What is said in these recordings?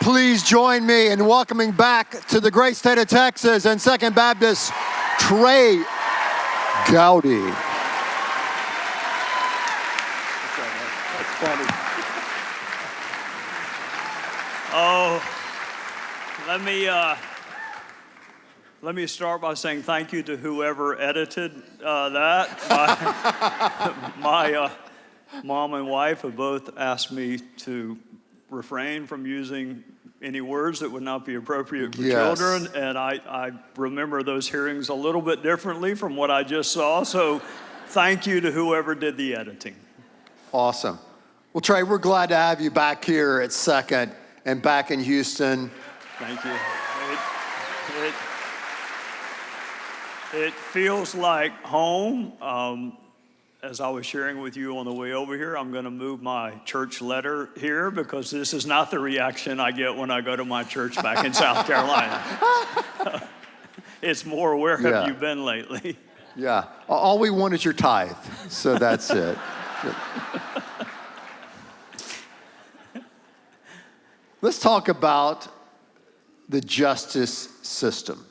Please join me in welcoming back to the great state of Texas and Second Baptist, Trey Gowdy. That's funny. Oh, let me start by saying thank you to whoever edited that. My mom and wife have both asked me to refrain from using any words that would not be appropriate for children, and I remember those hearings a little bit differently from what I just saw, so thank you to whoever did the editing. Awesome. Well, Trey, we're glad to have you back here at Second and back in Houston. Thank you. It feels like home. As I was sharing with you on the way over here, I'm going to move my church letter here because this is not the reaction I get when I go to my church back in South Carolina. It's more, where have you been lately? Yeah. All we want is your tithe, so that's it. Let's talk about the justice system.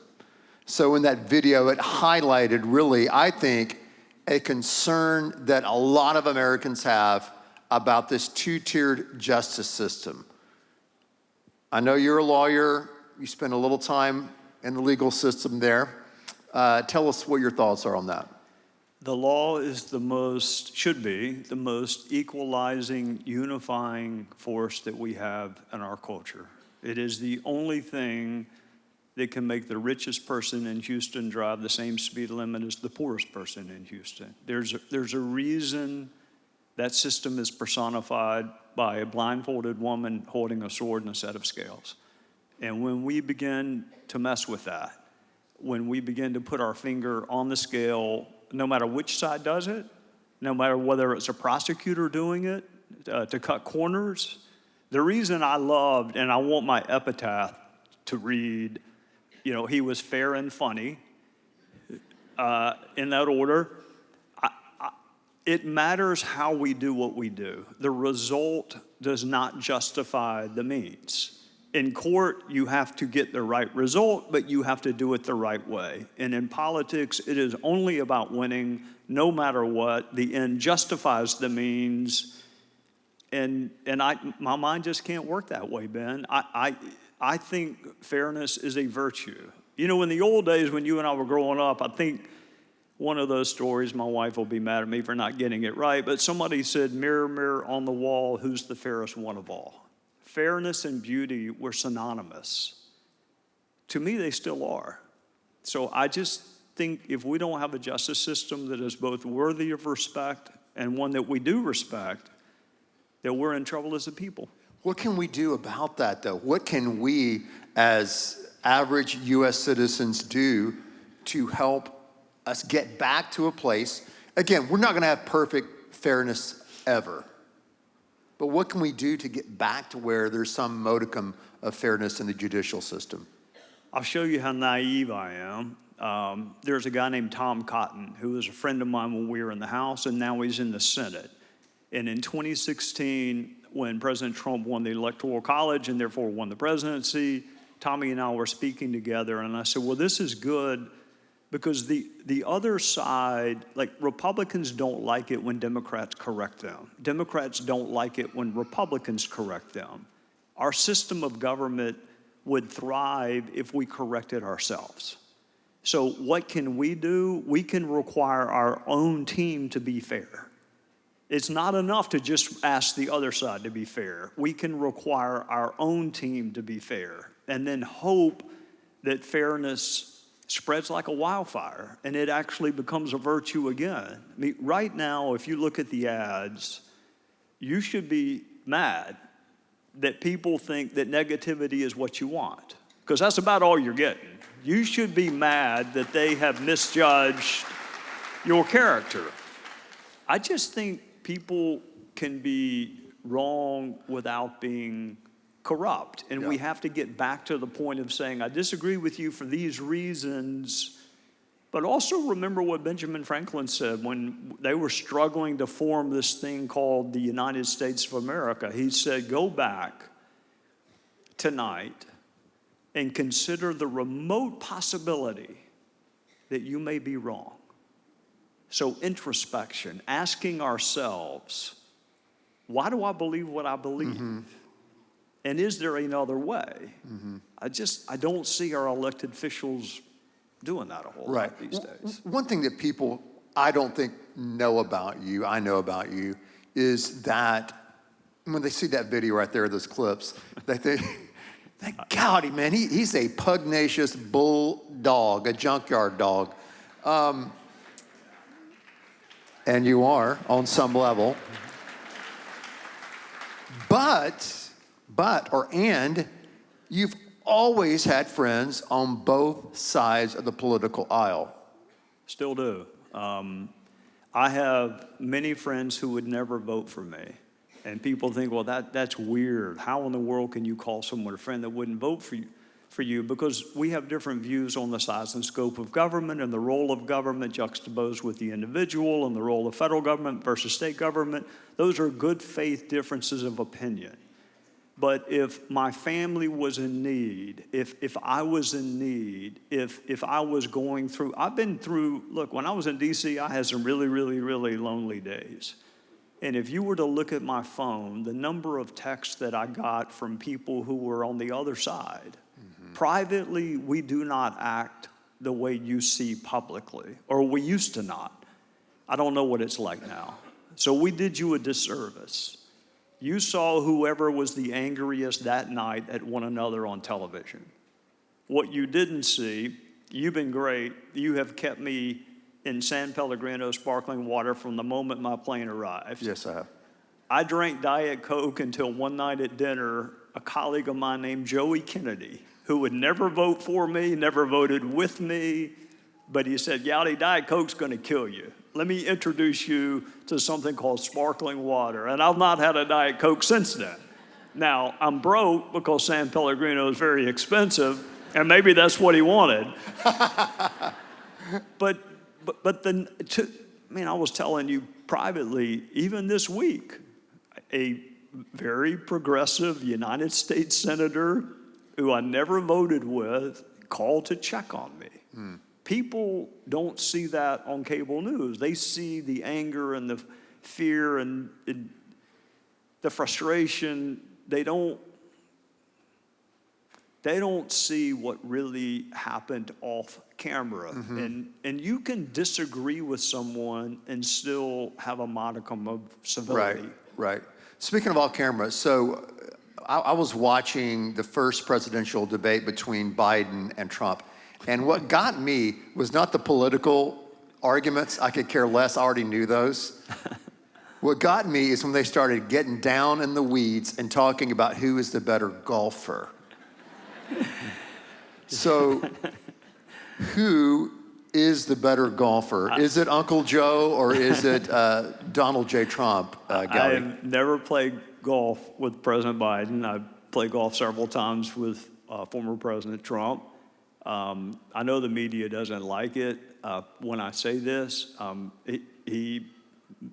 So in that video, it highlighted really, I think, a concern that a lot of Americans have about this two-tiered justice system. I know you're a lawyer. You spend a little time in the legal system there. Tell us what your thoughts are on that. The law is should be the most equalizing, unifying force that we have in our culture. It is the only thing that can make the richest person in Houston drive the same speed limit as the poorest person in Houston. There's a reason that system is personified by a blindfolded woman holding a sword and a set of scales. And when we begin to mess with that, when we begin to put our finger on the scale, no matter which side does it, no matter whether it's a prosecutor doing it to cut corners, the reason I loved, and I want my epitaph to read, he was fair and funny, in that order. It matters how we do what we do. The result does not justify the means. In court, you have to get the right result, but you have to do it the right way. And in politics, it is only about winning, no matter what. The end justifies the means. And my mind just can't work that way, Ben. I think fairness is a virtue. In the old days when you and I were growing up, I think one of those stories, my wife will be mad at me for not getting it right, but somebody said, mirror, mirror on the wall, who's the fairest one of all? Fairness and beauty were synonymous. To me, they still are. So I just think if we don't have a justice system that is both worthy of respect and one that we do respect, that we're in trouble as a people. What can we do about that, though? What can we, as average U.S. citizens, do to help us get back to a place? Again, we're not going to have perfect fairness ever. But what can we do to get back to where there's some modicum of fairness in the judicial system? I'll show you how naive I am. There's a guy named Tom Cotton who was a friend of mine when we were in the House, and now he's in the Senate. And in 2016, when President Trump won the Electoral College and therefore won the presidency, Tommy and I were speaking together, and I said, well, this is good because the other side, like Republicans don't like it when Democrats correct them. Democrats don't like it when Republicans correct them. Our system of government would thrive if we corrected ourselves. So what can we do? We can require our own team to be fair. It's not enough to just ask the other side to be fair. We can require our own team to be fair and then hope that fairness spreads like a wildfire and it actually becomes a virtue again. I mean, right now, if you look at the ads, you should be mad that people think that negativity is what you want, because that's about all you're getting. You should be mad that they have misjudged your character. I just think people can be wrong without being corrupt. And we have to get back to the point of saying, I disagree with you for these reasons, but also remember what Benjamin Franklin said when they were struggling to form this thing called the United States of America. He said, go back tonight and consider the remote possibility that you may be wrong. So introspection, asking ourselves, why do I believe what I believe? And is there another way? I don't see our elected officials doing that a whole lot these days. One thing that people, I don't think, know about you, I know about you, is that when they see that video right there, those clips, they think, that Gowdy, man, he's a pugnacious bulldog, a junkyard dog. And you are on some level. And you've always had friends on both sides of the political aisle. Still do. I have many friends who would never vote for me. And people think, well, that's weird. How in the world can you call someone a friend that wouldn't vote for you? Because we have different views on the size and scope of government and the role of government juxtaposed with the individual and the role of federal government versus state government. Those are good faith differences of opinion. But if my family was in need, if I was in need, if I was going through, I've been through, look, when I was in D.C., I had some really, really, really lonely days. And if you were to look at my phone, the number of texts that I got from people who were on the other side, privately, we do not act the way you see publicly, or we used to not. I don't know what it's like now. So we did you a disservice. You saw whoever was the angriest that night at one another on television. What you didn't see, you've been great. You have kept me in San Pellegrino sparkling water from the moment my plane arrived. Yes, I have. I drank Diet Coke until one night at dinner, a colleague of mine named Joey Kennedy, who would never vote for me, never voted with me, but he said, Gowdy, Diet Coke's gonna kill you. Let me introduce you to something called sparkling water. And I've not had a Diet Coke since then. Now, I'm broke because San Pellegrino is very expensive, and maybe that's what he wanted. But I was telling you privately, even this week, a very progressive United States senator who I never voted with called to check on me. People don't see that on cable news. They see the anger and the fear and the frustration. They don't see what really happened off camera. And you can disagree with someone and still have a modicum of civility. Right. Speaking of off camera, so I was watching the first presidential debate between Biden and Trump. And what got me was not the political arguments. I could care less. I already knew those. What got me is when they started getting down in the weeds and talking about who is the better golfer. So, who is the better golfer? Is it Uncle Joe or is it Donald J. Trump, Gowdy? I have never played golf with President Biden. I've played golf several times with former President Trump. I know the media doesn't like it when I say this. He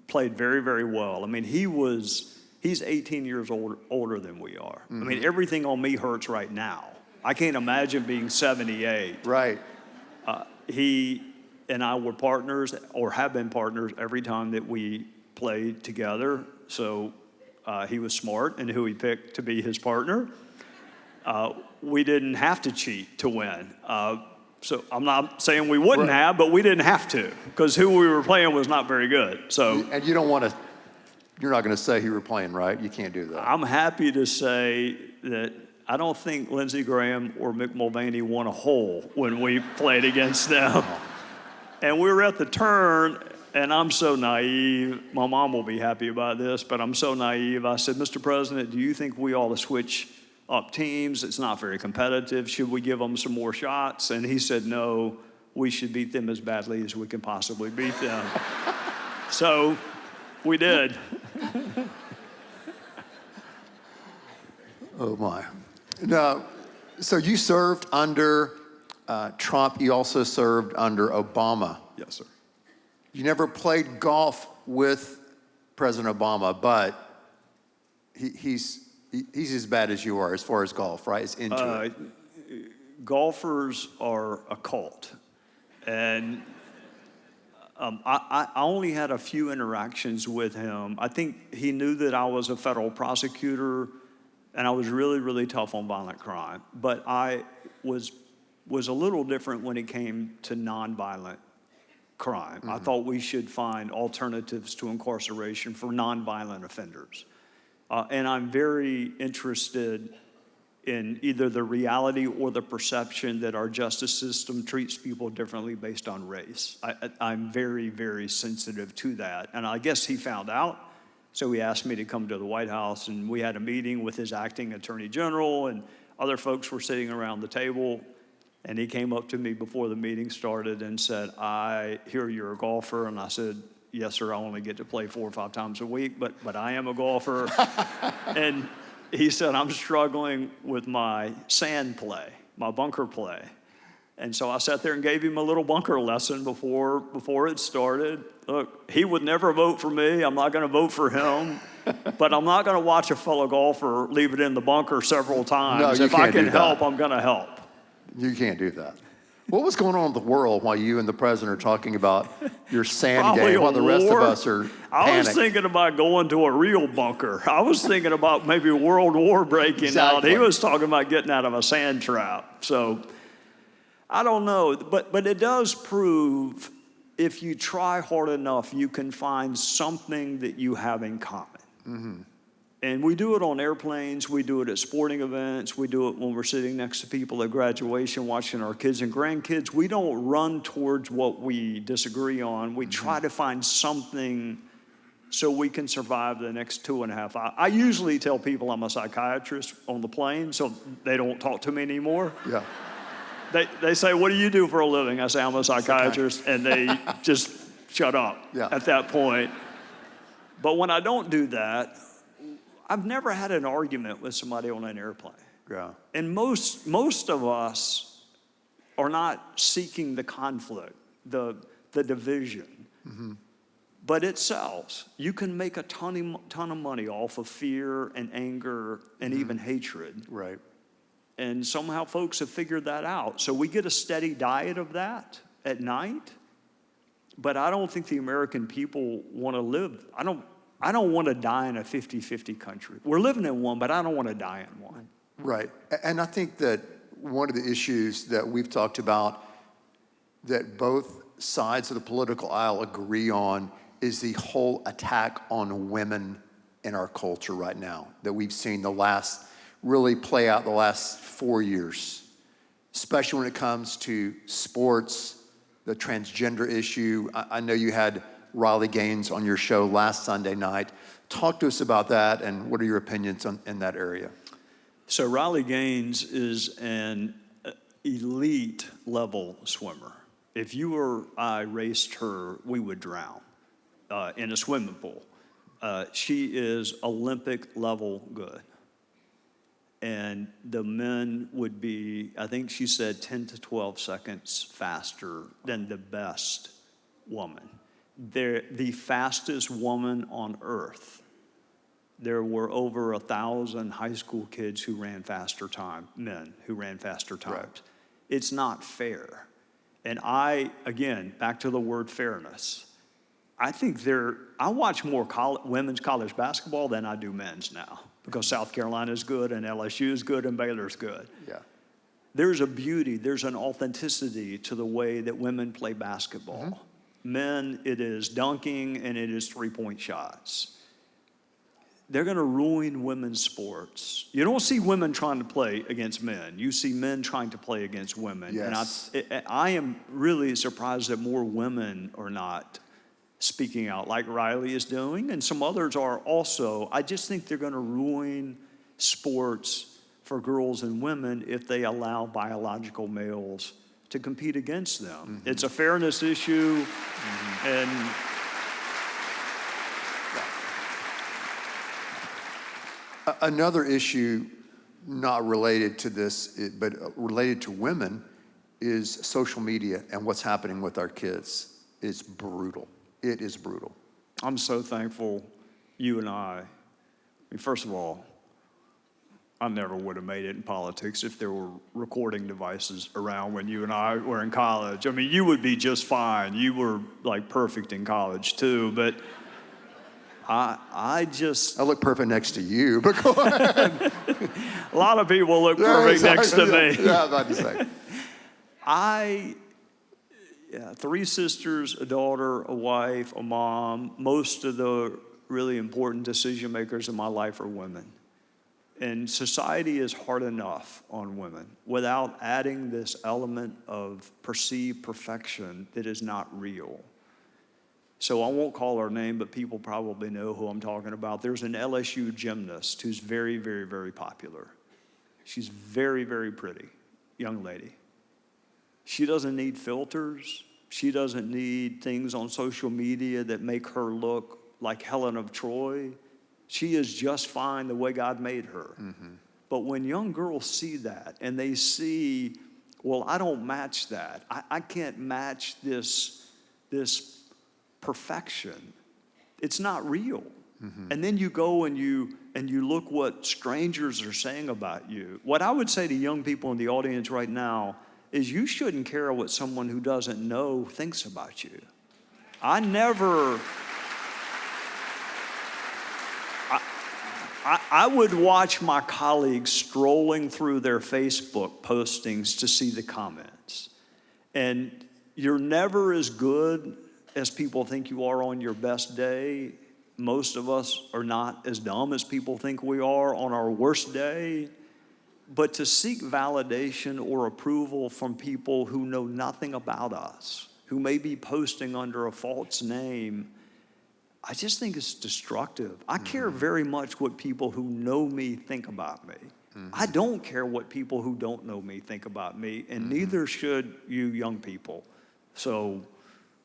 played very, very well. I mean, he's 18 years older than we are. I mean, everything on me hurts right now. I can't imagine being 78. Right. He and I were partners, or have been partners, every time that we played together. So he was smart in who he picked to be his partner. We didn't have to cheat to win. So I'm not saying we wouldn't have, but we didn't have to, because who we were playing was not very good. So, and you don't want to, you're not going to say who you were playing, right? You can't do that. I'm happy to say that I don't think Lindsey Graham or Mick Mulvaney won a hole when we played against them. And we were at the turn, and I'm so naive. My mom will be happy about this, but I'm so naive. I said, Mr. President, do you think we ought to switch up teams? It's not very competitive. Should we give them some more shots? And he said, no, we should beat them as badly as we can possibly beat them. So we did. Oh my. Now, so you served under Trump. You also served under Obama. Yes, sir. You never played golf with President Obama, but he's He's as bad as you are as far as golf, right? He's into it. Golfers are a cult. And I only had a few interactions with him. I think he knew that I was a federal prosecutor and I was really, really tough on violent crime. But I was a little different when it came to nonviolent crime. I thought we should find alternatives to incarceration for nonviolent offenders. And I'm very interested in either the reality or the perception that our justice system treats people differently based on race. I'm very, very sensitive to that. And I guess he found out, so he asked me to come to the White House, and we had a meeting with his acting attorney general, and other folks were sitting around the table, and he came up to me before the meeting started and said, I hear you're a golfer, and I said, yes, sir, I only get to play 4 or 5 times a week, but I am a golfer. And he said, I'm struggling with my sand play, my bunker play. And so I sat there and gave him a little bunker lesson before it started. Look, he would never vote for me. I'm not going to vote for him. But I'm not going to watch a fellow golfer leave it in the bunker several times. No, you if can't I can do that. help, I'm going to help. You can't do that. What was going on in the world while you and the president are talking about your sand Probably game while the rest of war. us are I was panicked? thinking about going to a real bunker. I was thinking about maybe World War breaking out. Exactly. He was talking about getting out of a sand trap. So I don't know, but it does prove if you try hard enough, you can find something that you have in common. Mm-hmm. And we do it on airplanes, we do it at sporting events, we do it when we're sitting next to people at graduation watching our kids and grandkids. We don't run towards what we disagree on. We try to find something so we can survive the next 2.5 hours. I usually tell people I'm a psychiatrist on the plane so they don't talk to me anymore. Yeah. They say, what do you do for a living? I say, I'm a psychiatrist, and they just shut up at that point. But when I don't do that, I've never had an argument with somebody on an airplane. Yeah. And most of us are not seeking the conflict, the division. Mm-hmm. But it sells. You can make a ton of money off of fear and anger and even hatred. Right. And somehow folks have figured that out. So we get a steady diet of that at night. But I don't think the American people want to live. I don't want to die in a 50-50 country. We're living in one, but I don't want to die in one. Right. And I think that one of the issues that we've talked about that both sides of the political aisle agree on is the whole attack on women in our culture right now that we've seen really play out the last 4 years, especially when it comes to sports, the transgender issue. I know you had Riley Gaines on your show last Sunday night. Talk to us about that, and what are your opinions in that area? So Riley Gaines is an elite level swimmer. If you or I raced her, we would drown in a swimming pool. She is Olympic level good. And the men would be, I think she said 10 to 12 seconds faster than the best woman. They're the fastest woman on earth. There were over 1,000 high school kids who ran faster time, men who ran faster times. Right. It's not fair. And again, back to the word fairness. I think I watch more women's college basketball than I do men's now because South Carolina is good and LSU is good and Baylor's good. Yeah. There's a beauty, there's an authenticity to the way that women play basketball. Mm-hmm. Men, it is dunking and it is three-point shots. They're going to ruin women's sports. You don't see women trying to play against men. You see men trying to play against women. Yes. And I am really surprised that more women are not speaking out like Riley is doing, and some others are also. I just think they're going to ruin sports for girls and women if they allow biological males to compete against them. Mm-hmm. It's a fairness issue, mm-hmm. and another issue not related to this, but related to women, is social media and what's happening with our kids. It's brutal. It is brutal. I'm so thankful you and I mean, first of all, I never would have made it in politics if there were recording devices around when you and I were in college. I mean, you would be just fine. You were like perfect in college too, but I look perfect next to you, but go ahead. a lot of people look perfect next to me. Yeah, I was about to say. Three sisters, a daughter, a wife, a mom. Most of the really important decision makers in my life are women. And society is hard enough on women without adding this element of perceived perfection that is not real. So I won't call her name, but people probably know who I'm talking about. There's an LSU gymnast who's very, very, very popular. She's very, very pretty, young lady. She doesn't need filters. She doesn't need things on social media that make her look like Helen of Troy. She is just fine the way God made her. Mm-hmm. But when young girls see that and they see, well, I don't match that. I can't match this perfection. It's not real. Mm-hmm. And then you go and you look what strangers are saying about you. What I would say to young people in the audience right now is you shouldn't care what someone who doesn't know thinks about you. I would watch my colleagues strolling through their Facebook postings to see the comments. And you're never as good as people think you are on your best day. Most of us are not as dumb as people think we are on our worst day. But to seek validation or approval from people who know nothing about us, who may be posting under a false name, I just think it's destructive. I care very much what people who know me think about me. Mm-hmm. I don't care what people who don't know me think about me, and neither should you young people. So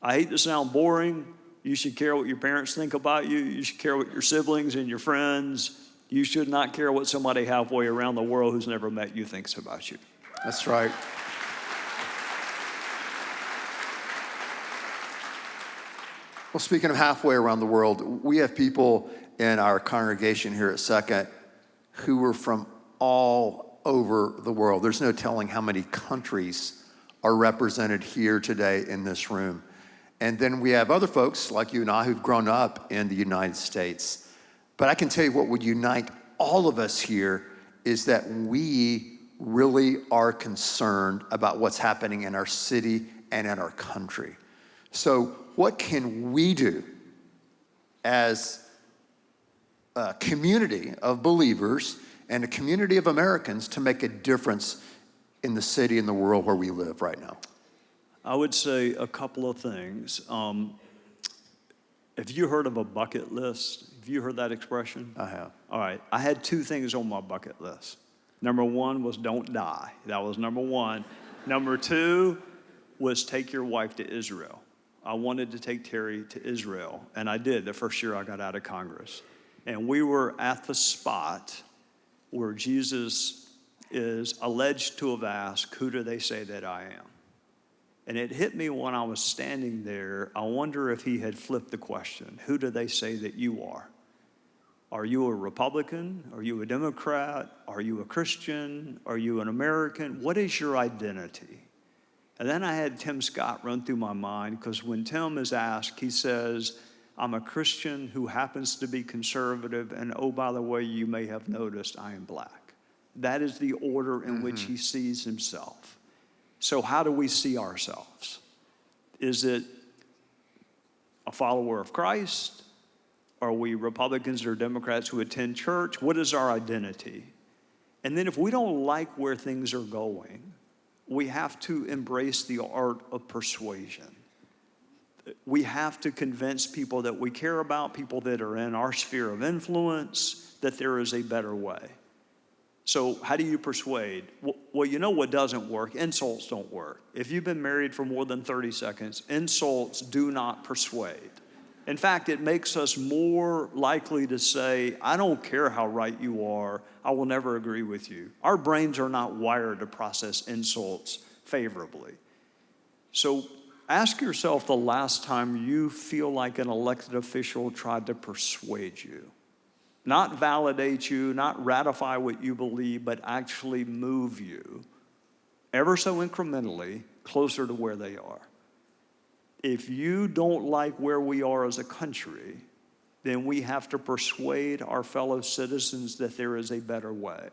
I hate to sound boring. You should care what your parents think about you. You should care what your siblings and your friends. You should not care what somebody halfway around the world who's never met you thinks about you. That's right. Well, speaking of halfway around the world, we have people in our congregation here at Second who are from all over the world. There's no telling how many countries are represented here today in this room. And then we have other folks like you and I who've grown up in the United States. But I can tell you what would unite all of us here is that we really are concerned about what's happening in our city and in our country. So what can we do as a community of believers and a community of Americans to make a difference in the city and the world where we live right now? I would say a couple of things. Have you heard of a bucket list? Have you heard that expression? I have. All right. I had two things on my bucket list. Number one was don't die. That was number one. Number two was take your wife to Israel. I wanted to take Terry to Israel, and I did the first year I got out of Congress. And we were at the spot where Jesus is alleged to have asked, who do they say that I am? And it hit me when I was standing there. I wonder if he had flipped the question. Who do they say that you are? Are you a Republican? Are you a Democrat? Are you a Christian? Are you an American? What is your identity? And then I had Tim Scott run through my mind, because when Tim is asked, he says, I'm a Christian who happens to be conservative, and oh, by the way, you may have noticed I am black. That is the order in which he sees himself. So how do we see ourselves? Is it a follower of Christ? Are we Republicans or Democrats who attend church? What is our identity? And then if we don't like where things are going, we have to embrace the art of persuasion. We have to convince people that we care about, people that are in our sphere of influence, that there is a better way. So how do you persuade? Well, you know what doesn't work? Insults don't work. If you've been married for more than 30 seconds, insults do not persuade. In fact, it makes us more likely to say, I don't care how right you are, I will never agree with you. Our brains are not wired to process insults favorably. So ask yourself the last time you feel like an elected official tried to persuade you. not validate you, not ratify what you believe, but actually move you ever so incrementally closer to where they are. If you don't like where we are as a country, then we have to persuade our fellow citizens that there is a better way.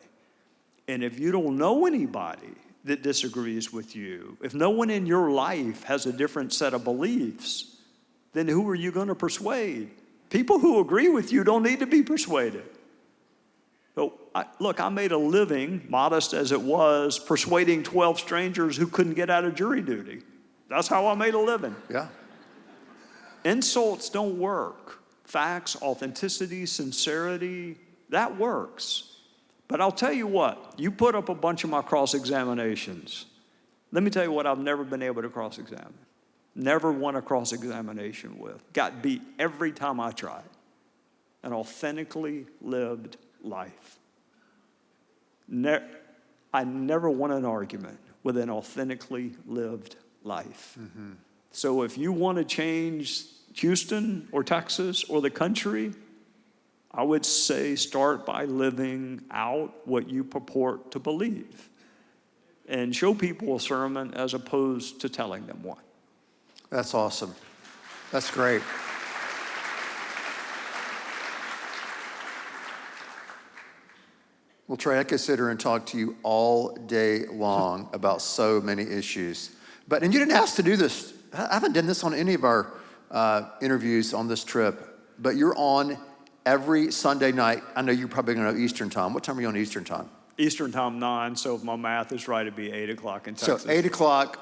And if you don't know anybody that disagrees with you, if no one in your life has a different set of beliefs, then who are you going to persuade? People who agree with you don't need to be persuaded. So, I made a living, modest as it was, persuading 12 strangers who couldn't get out of jury duty. That's how I made a living. Yeah. Insults don't work. Facts, authenticity, sincerity, that works. But I'll tell you what, you put up a bunch of my cross-examinations. Let me tell you what I've never been able to cross-examine. Never won a cross-examination with. Got beat every time I tried. An authentically lived life. I never won an argument with an authentically lived life. Mm-hmm. So if you want to change Houston or Texas or the country, I would say start by living out what you purport to believe. And show people a sermon as opposed to telling them one. That's awesome. That's great. Well, Trey, I could sit here and talk to you all day long about so many issues. And you didn't ask to do this. I haven't done this on any of our interviews on this trip, but you're on every Sunday night. I know you're probably going to know Eastern time. What time are you on Eastern time? Eastern time 9, so if my math is right, it'd be 8 o'clock in Texas. So 8 o'clock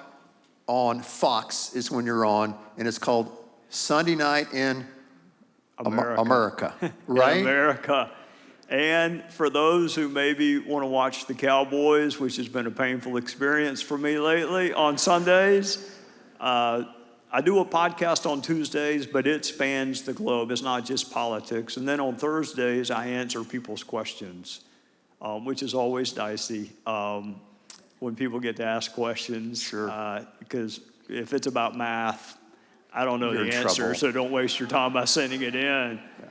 on Fox is when you're on, and it's called Sunday Night in America, right? In America. And for those who maybe want to watch the Cowboys, which has been a painful experience for me lately, on Sundays, I do a podcast on Tuesdays, but it spans the globe. It's not just politics. And then on Thursdays, I answer people's questions, which is always dicey when people get to ask questions. Sure. Because if it's about math, I don't know You're the in answer, trouble. so don't waste your time by sending it in. Yeah.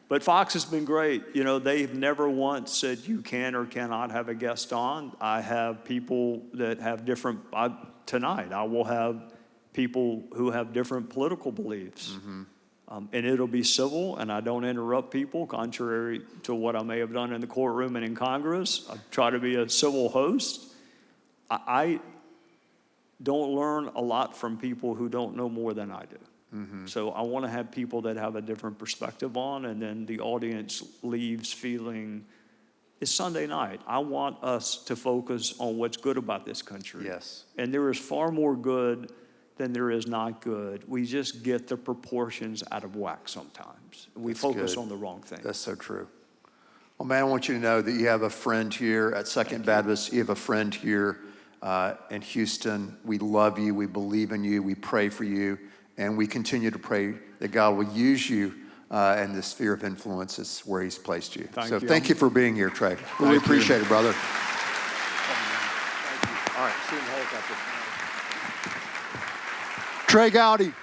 But Fox has been great. You know, they've never once said you can or cannot have a guest on. I have people that have different, tonight I will have people who have different political beliefs. Mm-hmm. And it'll be civil, and I don't interrupt people, contrary to what I may have done in the courtroom and in Congress. I try to be a civil host. I don't learn a lot from people who don't know more than I do. Mm-hmm. So I want to have people that have a different perspective on, and then the audience leaves feeling, it's Sunday night. I want us to focus on what's good about this country. Yes. And there is far more good than there is not good. We just get the proportions out of whack sometimes. We focus on the wrong thing. That's so true. Well, man, I want you to know that you have a friend here at Second Baptist. You have a friend here in Houston. We love you. We believe in you. We pray for you. And we continue to pray that God will use you in the sphere of influences where he's placed you. Thank you for being here, Trey. Really appreciate it, brother. All right, see you in the helicopter. Trey Gowdy.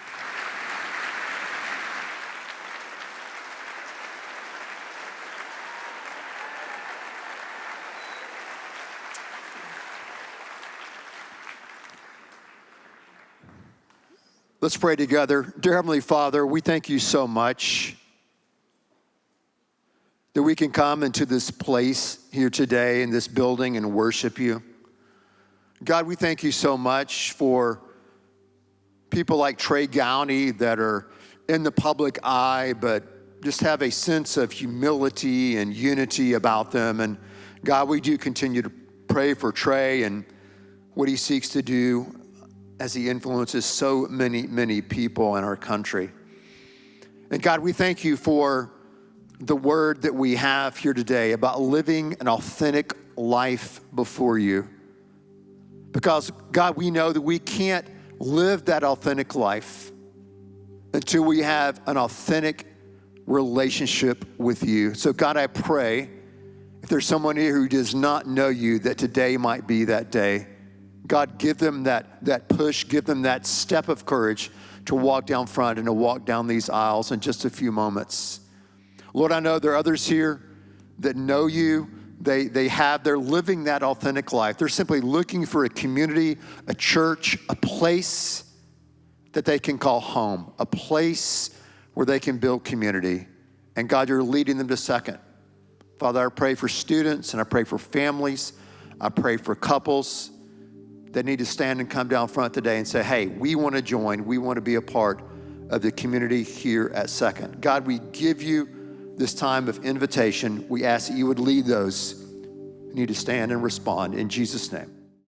Let's pray together. Dear Heavenly Father, we thank you so much that we can come into this place here today in this building and worship you. God, we thank you so much for people like Trey Gowdy that are in the public eye, but just have a sense of humility and unity about them. And God, we do continue to pray for Trey and what he seeks to do as he influences so many, many people in our country. And God, we thank you for the word that we have here today about living an authentic life before you. Because God, we know that we can't live that authentic life until we have an authentic relationship with you. So God, I pray if there's someone here who does not know you, that today might be that day. God, give them that push, give them that step of courage to walk down front and to walk down these aisles in just a few moments. Lord, I know there are others here that know you. They're living that authentic life. They're simply looking for a community, a church, a place that they can call home, a place where they can build community. And God, you're leading them to second. Father, I pray for students and I pray for families. I pray for couples that need to stand and come down front today and say, hey, we want to join. We want to be a part of the community here at Second. God, we give you this time of invitation. We ask that you would lead those who need to stand and respond in Jesus' name.